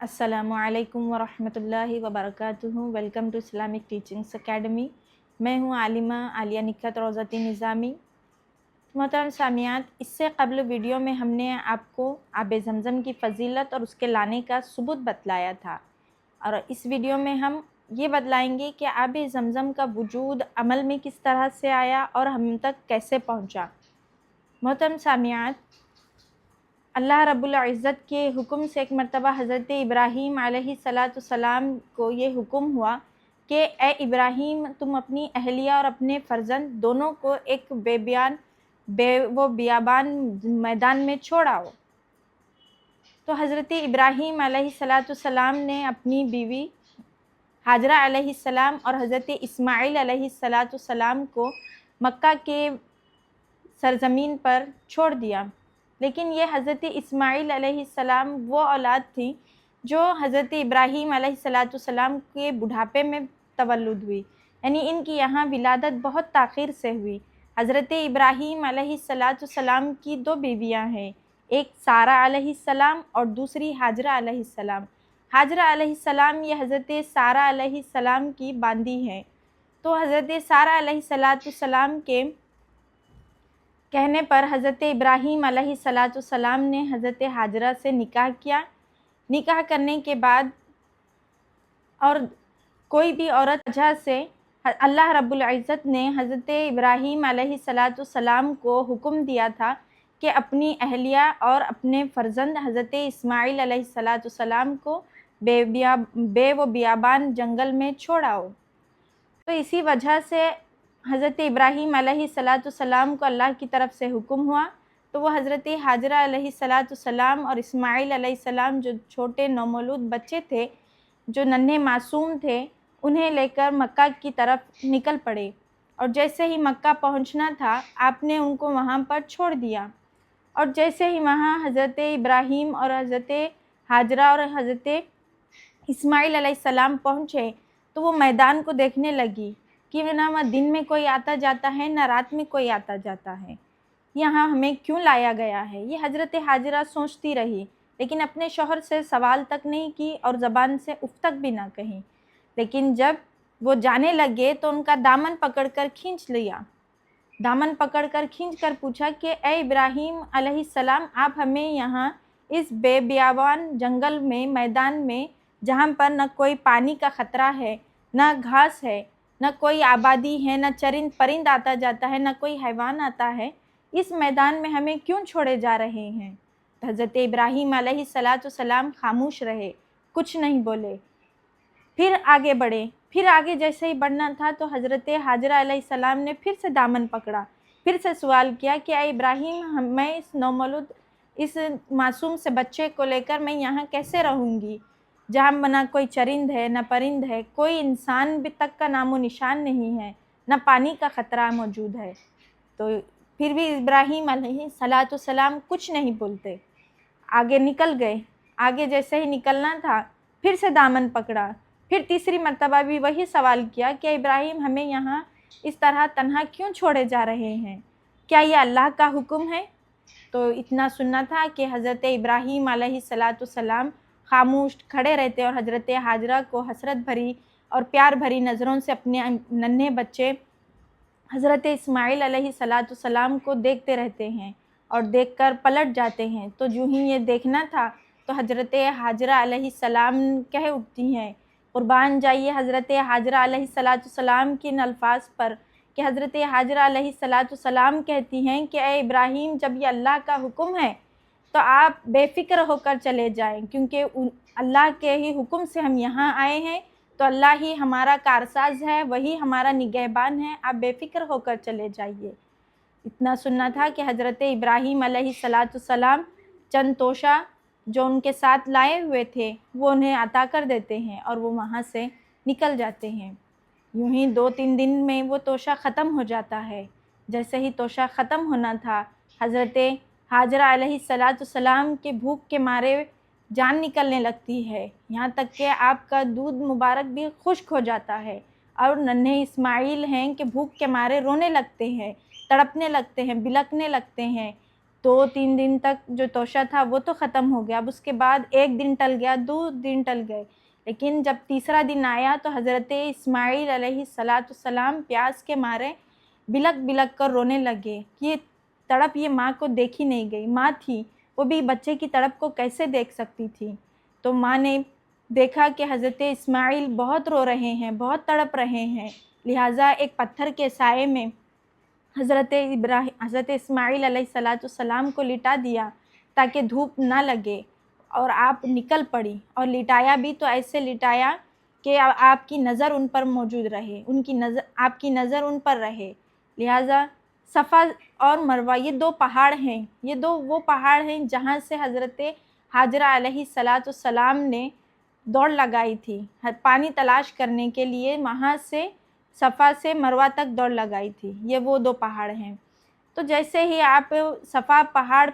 अस्सलामु अलैकुम वरहमतुल्लाहि वबरकातुहू। Welcome to Islamic teachings academy. मैं हूँ आलिमा आलिया निक्कत रोज़ती निज़ामी। मोहतरम सामियात, इससे क़ब्ल वीडियो में हमने आपको आब ज़मज़म की फ़जीलत और उसके लाने का सबूत बतलाया था, और इस वीडियो में हम ये बतलाएंगे कि आब ज़मज़म का वजूद अमल में किस तरह से आया और हम तक कैसे पहुँचा। मोहतरम सामियात, अल्लाह रब्बुल इज़्ज़त के हुक्म से एक मरतबा हज़रत इब्राहीम अलैहिस्सलाम को ये हुक्म हुआ कि ए इब्राहीम, तुम अपनी अहलिया और अपने फ़र्जंद दोनों को एक बियाबान मैदान में छोड़ आओ। तो हज़रत इब्राहीम अलैहिस्सलाम ने अपनी बीवी हाजरा अलैहिस्सलाम और हज़रत इस्माइल अलैहिस्सलाम को मक्का के सरज़मीन पर छोड़ दिया। लेकिन ये हज़रत इस्माइल अलैहिस्सलाम वो औलाद थी जो हज़रत इब्राहीम अलैहिस्सलाम के बुढ़ापे में तवल्लुद हुई, यानी इनकी यहाँ विलादत बहुत ताख़ीर से हुई। हज़रत इब्राहीम अलैहिस्सलाम की दो बीवियाँ हैं, एक सारा अलैहिस्सलाम और दूसरी हाजरा अलैहिस्सलाम। हाजरा अलैहिस्सलाम ये हज़रत सारा अलैहिस्सलाम की बांदी हैं। तो हज़रत सारा अलैहिस्सलाम के कहने पर हज़रत इब्राहीम अलैहिस्सलाम ने हज़रत हाजरा से निकाह किया। निकाह करने के बाद और कोई भी औरत वजह से अल्लाह रब्बुल इज़्ज़त ने हज़रत इब्राहीम अलैहिस्सलाम को हुक्म दिया था कि अपनी अहलिया और अपने फ़र्जंद हज़रत इस्माइल अलैहिस्सलाम को बियाबान जंगल में छोड़ आओ। तो इसी वजह से हज़रत इब्राहीम अलैहिस्सलाम को अल्लाह की तरफ से हुक्म हुआ, तो वो हज़रत हाजरा अलैहिस्सलाम और इस्माइल अलैहिस्सलाम जो छोटे नौमौलूद बच्चे थे, जो नन्हे मासूम थे, उन्हें लेकर मक्का की तरफ निकल पड़े। और जैसे ही मक्का पहुंचना था, आपने उनको वहां पर छोड़ दिया। और जैसे ही वहां हज़रत इब्राहीम और हज़रत हाजरा और हज़रत इस्माइल अलैहिस्सलाम पहुँचे, तो वो मैदान को देखने लगी कि ना दिन में कोई आता जाता है, ना रात में कोई आता जाता है, यहाँ हमें क्यों लाया गया है। ये हज़रत हाजरा सोचती रही, लेकिन अपने शौहर से सवाल तक नहीं की और ज़बान से उफ तक भी ना कही। लेकिन जब वो जाने लगे तो उनका दामन पकड़कर खींच लिया। दामन पकड़कर खींचकर पूछा कि ए इब्राहीम अलैहिस्सलाम, आप हमें यहाँ इस बेबियाबान जंगल में, मैदान में, जहाँ पर न कोई पानी का ख़तरा है, न घास है, न कोई आबादी है, न चरिंद परिंद आता जाता है, न कोई हैवान आता है, इस मैदान में हमें क्यों छोड़े जा रहे हैं। तो हज़रत इब्राहीम अलैहिस्सलाम खामोश रहे, कुछ नहीं बोले। फिर आगे बढ़े। फिर आगे जैसे ही बढ़ना था तो हज़रत हाजरा अलैहिस्सलाम ने फिर से दामन पकड़ा, फिर से सवाल किया कि ए इब्राहीम, मैं इस नौमौलूद, इस मासूम से बच्चे को लेकर मैं यहाँ कैसे रहूँगी, जहाँ ना कोई चरिंद है, न परिंद है, कोई इंसान भी तक का नामो निशान नहीं है, न पानी का ख़तरा मौजूद है। तो फिर भी इब्राहीम अलैहिस्सलाम कुछ नहीं बोलते, आगे निकल गए। आगे जैसे ही निकलना था, फिर से दामन पकड़ा, फिर तीसरी मर्तबा भी वही सवाल किया कि इब्राहीम, हमें यहाँ इस तरह तन्हा क्यों छोड़े जा रहे हैं, क्या ये अल्लाह का हुक्म है। तो इतना सुनना था कि हज़रत इब्राहीम अलैहिस्सलाम खामोश खड़े रहते और हज़रत हाजरा को हसरत भरी और प्यार भरी नज़रों से अपने नन्हे बच्चे हज़रत इस्माइल अलैहिस्सलाम को देखते रहते हैं और देखकर पलट जाते हैं। तो यूँ ही ये देखना था तो हज़रत हाजरा अलैहिस्सलाम कह उठती हैं, कुर्बान जाइए हज़रत हाजरा अलैहिस्सलाम के इन अल्फाज पर कि हज़रत हाजरा अलैहिस्सलाम कहती हैं कि ए इब्राहीम, जब ये अल्लाह का हुक्म है तो आप बेफ़िक्र होकर चले जाएं, क्योंकि अल्लाह के ही हुक्म से हम यहाँ आए हैं, तो अल्लाह ही हमारा कारसाज है, वही हमारा निगहबान है, आप बेफ़िक्र होकर चले जाइए। इतना सुनना था कि हज़रत इब्राहीम अलैहिस्सलाम चंद तोशा जो उनके साथ लाए हुए थे वो उन्हें अता कर देते हैं और वो वहाँ से निकल जाते हैं। यूँ ही 2-3 दिन में वो तोशा ख़त्म हो जाता है। जैसे ही तोशा ख़त्म होना था, हज़रत हाजरा अलैहिस्सलाम के भूख के मारे जान निकलने लगती है, यहाँ तक कि आपका दूध मुबारक भी खुश्क हो जाता है। और नन्हे इस्माइल हैं कि भूख के मारे रोने लगते हैं, तड़पने लगते हैं, बिलखने लगते हैं। 2-3 दिन तक जो तोशा था वो तो ख़त्म हो गया, अब उसके बाद 1 दिन टल गया, 2 दिन टल गए, लेकिन जब तीसरा दिन आया तो हज़रत इस्माइल अलैहिस्सलाम प्यास के मारे बिलक बिलक कर रोने लगे कि ये तड़प ये माँ को देखी नहीं गई। माँ थी, वो भी बच्चे की तड़प को कैसे देख सकती थी। तो माँ ने देखा कि हज़रत इस्माइल बहुत रो रहे हैं, बहुत तड़प रहे हैं, लिहाजा एक पत्थर के साए में हज़रत इस्माइल अलैहिस्सलाम को लिटा दिया ताकि धूप ना लगे, और आप निकल पड़ी और लिटाया भी तो ऐसे लिटाया कि आपकी नज़र उन पर मौजूद रहे, आपकी नज़र उन पर रहे। लिहाजा सफ़ा और मरवा ये 2 पहाड़ हैं, ये 2 वो पहाड़ हैं जहाँ से हज़रत हाजरा अलैहिस्सलाम ने दौड़ लगाई थी पानी तलाश करने के लिए, वहाँ से सफ़ा से मरवा तक दौड़ लगाई थी। ये वो 2 पहाड़ हैं। तो जैसे ही आप सफ़ा पहाड़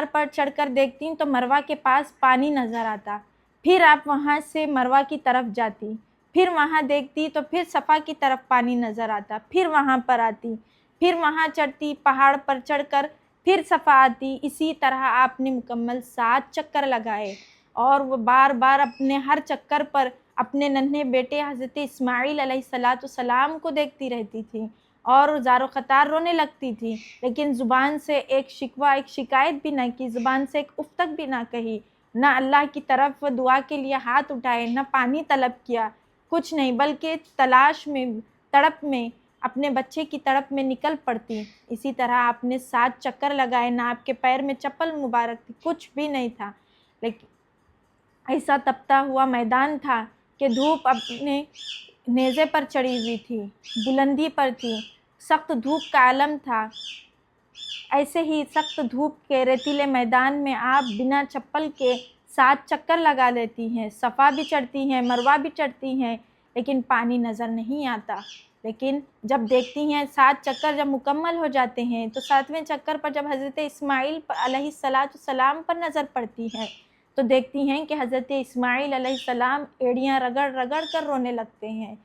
पर चढ़कर देखती तो मरवा के पास पानी नज़र आता, फिर आप वहाँ से मरवा की तरफ जाती, फिर वहाँ देखती तो फिर सफ़ा की तरफ पानी नज़र आता, फिर वहाँ पर आती, फिर वहाँ चढ़ती, पहाड़ पर चढ़कर फिर सफ़ा आती। इसी तरह आपने मुकम्मल 7 चक्कर लगाए, और वो बार बार अपने हर चक्कर पर अपने नन्हे बेटे हज़रत इस्माइल अलैहिस्सलाम को देखती रहती थी और ज़ारो ख़तार रोने लगती थी, लेकिन ज़ुबान से एक शिकवा, एक शिकायत भी ना की, ज़ुबान से एक उफ़ तक भी ना कही, ना अल्लाह की तरफ दुआ के लिए हाथ उठाए, ना पानी तलब किया, कुछ नहीं, बल्कि तलाश में, तड़प में, अपने बच्चे की तड़प में निकल पड़ती। इसी तरह आपने 7 चक्कर लगाए, ना आपके पैर में चप्पल मुबारक थी, कुछ भी नहीं था, लेकिन ऐसा तपता हुआ मैदान था कि धूप अपने नेज़े पर चढ़ी हुई थी, बुलंदी पर थी, सख्त धूप का आलम था। ऐसे ही सख्त धूप के रेतीले मैदान में आप बिना चप्पल के 7 चक्कर लगा लेती हैं, सफ़ा भी चढ़ती हैं, मरवा भी चढ़ती हैं, लेकिन पानी नज़र नहीं आता। लेकिन जब देखती हैं 7 चक्कर जब मुकम्मल हो जाते हैं, तो 7वें चक्कर पर जब हज़रत इस्माइल अलैहिस्सलाम पर नज़र पड़ती है तो देखती हैं कि हज़रत इस्माइल अलैहिस्सलाम एड़ियाँ रगड़ रगड़ कर रोने लगते हैं।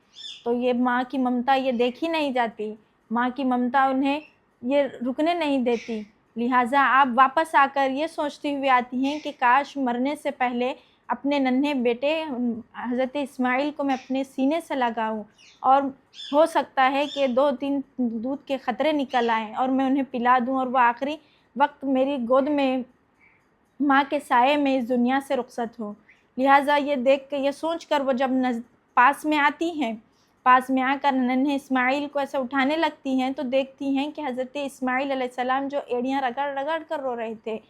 तो ये माँ की ममता ये देखी नहीं जाती, माँ की ममता उन्हें ये रुकने नहीं देती। लिहाजा आप वापस आकर ये सोचती हुई आती हैं कि काश मरने से पहले अपने नन्हे बेटे हज़रत इस्माइल को मैं अपने सीने से लगाऊं, और हो सकता है कि 2-3 दूध के ख़तरे निकल आएँ और मैं उन्हें पिला दूं, और वो आखिरी वक्त मेरी गोद में माँ के साए में इस दुनिया से रुखसत हो। लिहाजा ये देख के, ये सोच कर वो जब पास में आती हैं, पास में आकर नन्हे इस्माइल को ऐसे उठाने लगती हैं, तो देखती हैं कि हज़रत इस्माइल अलैहिस्सलाम जो एड़ियाँ रगड़ रगड़ कर रो रहे थे,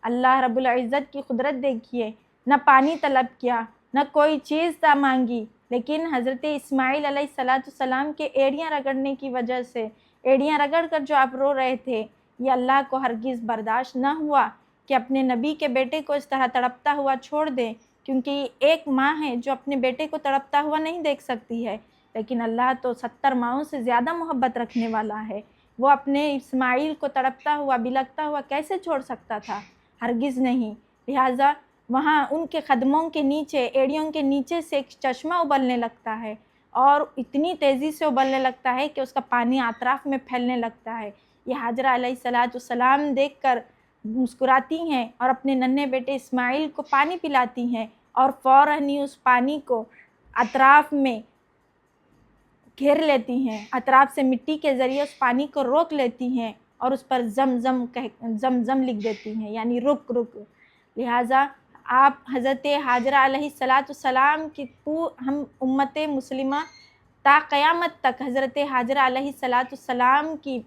अल्लाह रब्बुल इज़्ज़त की कुदरत देखिए, न पानी तलब किया, न कोई चीज़ मांगी, लेकिन हज़रत इस्माइल अलैहिस्सलाम के एड़ियाँ रगड़ने की वजह से, एड़ियाँ रगड़ कर जो आप रो रहे थे, ये अल्लाह को हरगिज़ बर्दाश्त न हुआ कि अपने नबी के बेटे को इस तरह तड़पता हुआ छोड़ दें, क्योंकि एक माँ है जो अपने बेटे को तड़पता हुआ नहीं देख सकती है, लेकिन अल्लाह तो 70 माँओं से ज़्यादा मोहब्बत रखने वाला है। वो अपने इस्माइल को तड़पता हुआ, बिलखता हुआ कैसे छोड़ सकता था? हरगिज़ नहीं। लिहाजा वहाँ उनके कदमों के नीचे, एड़ियों के नीचे से एक चश्मा उबलने लगता है, और इतनी तेज़ी से उबलने लगता है कि उसका पानी अतराफ़ में फैलने लगता है। ये हाजरा अलैहिस्सलाम देख कर मुस्कुराती हैं और अपने नन्हे बेटे इस्माइल को पानी पिलाती हैं, और फ़ौरन ही उस पानी को अतराफ़ में घेर लेती हैं, अतराफ़ से मिट्टी के ज़रिए उस पानी को रोक लेती हैं और उस पर ज़म लिख देती हैं, यानी रुक रुक। लिहाजा आप हज़रत हाजरा अलैहिस्सलाम की हम उम्मत मुस्लिमा ता क़यामत तक हज़रत हाजरा अलैहिस्सलाम की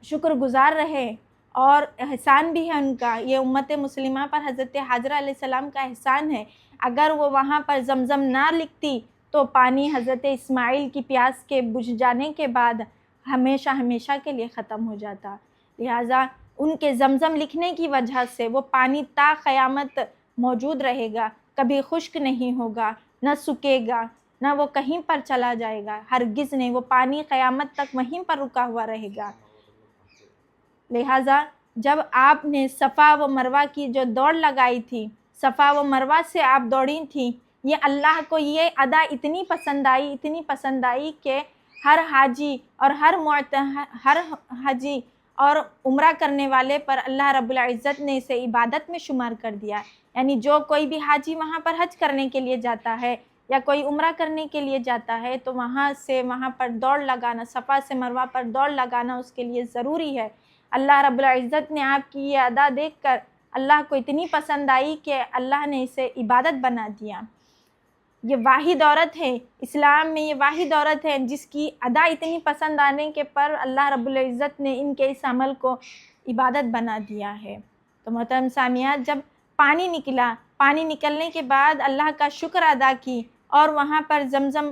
शुक्रगुज़ार रहे, और एहसान भी है उनका, ये उम्मत मुस्लिमा पर हज़रत हाजरा अलैहिस्सलाम का एहसान है। अगर वो वहाँ पर ज़मज़म ना लिखती तो पानी हज़रत इस्माइल की प्यास के बुझ जाने के बाद हमेशा हमेशा के लिए ख़त्म हो जाता। लिहाजा उनके ज़मज़म लिखने की वजह से वो पानी ता क़यामत मौजूद रहेगा, कभी खुश्क नहीं होगा, न सूखेगा, न वो कहीं पर चला जाएगा, हरगिज़ नहीं, वो पानी क़यामत तक वहीं पर रुका हुआ रहेगा। लिहाजा जब आपने सफ़ा व मरवा की जो दौड़ लगाई थी, सफ़ा व मरवा से आप दौड़ी थी, ये अल्लाह को ये अदा इतनी पसंद आई कि हर हाजी اور عمرہ کرنے والے پر اللہ رب العزت نے اسے عبادت میں شمار کر دیا. یعنی جو کوئی بھی حاجی وہاں پر حج کرنے کے لیے جاتا ہے یا کوئی عمرہ کرنے کے لیے جاتا ہے تو وہاں پر دوڑ لگانا، صفا سے مروہ پر دوڑ لگانا اس کے لیے ضروری ہے. اللہ رب العزت نے آپ کی یہ ادا دیکھ کر اللہ کو اتنی پسند آئی کہ اللہ نے اسے عبادت بنا دیا. یہ واحد عورت ہے، اسلام میں یہ واحد عورت ہے جس کی ادا اتنی پسند آنے کے پر اللہ رب العزت نے ان کے اس عمل کو عبادت بنا دیا ہے. تو محترم سامعات، جب پانی نکلا، پانی نکلنے کے بعد اللہ کا شکر ادا کی اور وہاں پر زمزم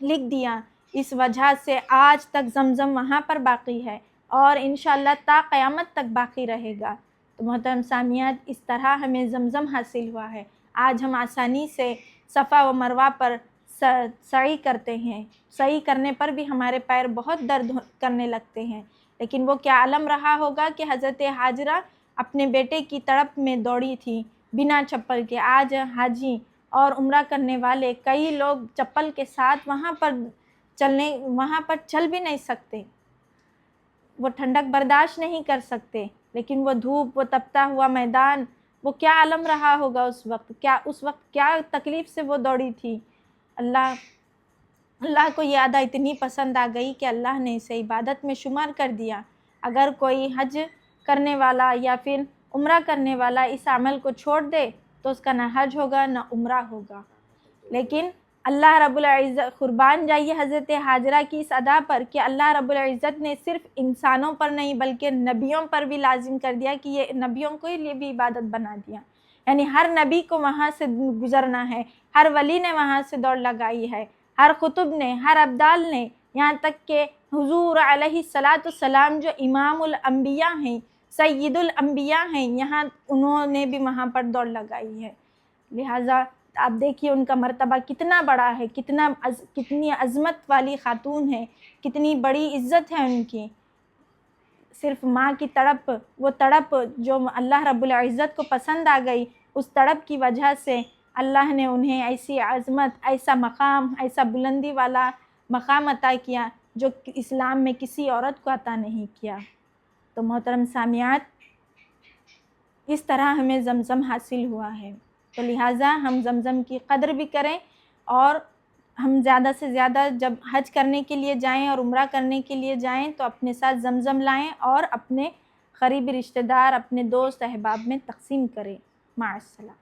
لکھ دیا. اس وجہ سے آج تک زمزم وہاں پر باقی ہے اور انشاءاللہ تا قیامت تک باقی رہے گا. تو محترم سامعات، اس طرح ہمیں زمزم حاصل ہوا ہے. آج ہم آسانی سے صفا و مروہ پر سعی کرتے ہیں. سعی کرنے پر بھی ہمارے پیر بہت درد کرنے لگتے ہیں، لیکن وہ کیا عالم رہا ہوگا کہ حضرت ہاجرہ اپنے بیٹے کی تڑپ میں دوڑی تھی بنا چپل کے. آج حاجی اور عمرہ کرنے والے کئی لوگ چپل کے ساتھ وہاں پر چل بھی نہیں سکتے. وہ ٹھنڈک برداشت نہیں کر سکتے، لیکن وہ دھوپ، وہ تپتا ہوا میدان، وہ کیا عالم رہا ہوگا اس وقت کیا تکلیف سے وہ دوڑی تھی. اللہ کو یہ ادا اتنی پسند آ گئی کہ اللہ نے اسے عبادت میں شمار کر دیا. اگر کوئی حج کرنے والا یا پھر عمرہ کرنے والا اس عمل کو چھوڑ دے تو اس کا نہ حج ہوگا نہ عمرہ ہوگا. لیکن اللہ رب العزت، قربان جائیے حضرت ہاجرہ کی اس ادا پر کہ اللہ رب العزت نے صرف انسانوں پر نہیں بلکہ نبیوں پر بھی لازم کر دیا کہ یہ نبیوں کے لیے بھی عبادت بنا دیا. یعنی ہر نبی کو وہاں سے گزرنا ہے، ہر ولی نے وہاں سے دوڑ لگائی ہے، ہر قطب نے، ہر ابدال نے، یہاں تک کہ حضور علیہ السلام جو امام الانبیاء ہیں، سید الانبیاء ہیں، یہاں انہوں نے بھی وہاں پر دوڑ لگائی ہے. لہٰذا آپ دیکھیے ان کا مرتبہ کتنا بڑا ہے، کتنی عظمت والی خاتون ہے، کتنی بڑی عزت ہے ان کی. صرف ماں کی تڑپ، وہ تڑپ جو اللہ رب العزت کو پسند آ گئی، اس تڑپ کی وجہ سے اللہ نے انہیں ایسی عظمت، ایسا مقام، ایسا بلندی والا مقام عطا کیا جو اسلام میں کسی عورت کو عطا نہیں کیا. تو محترم سامعات، اس طرح ہمیں زمزم حاصل ہوا ہے. تو لہٰذا ہم زمزم کی قدر بھی کریں اور ہم زیادہ سے زیادہ جب حج کرنے کے لیے جائیں اور عمرہ کرنے کے لیے جائیں تو اپنے ساتھ زمزم لائیں اور اپنے قریبی رشتہ دار، اپنے دوست احباب میں تقسیم کریں. مع السلامہ.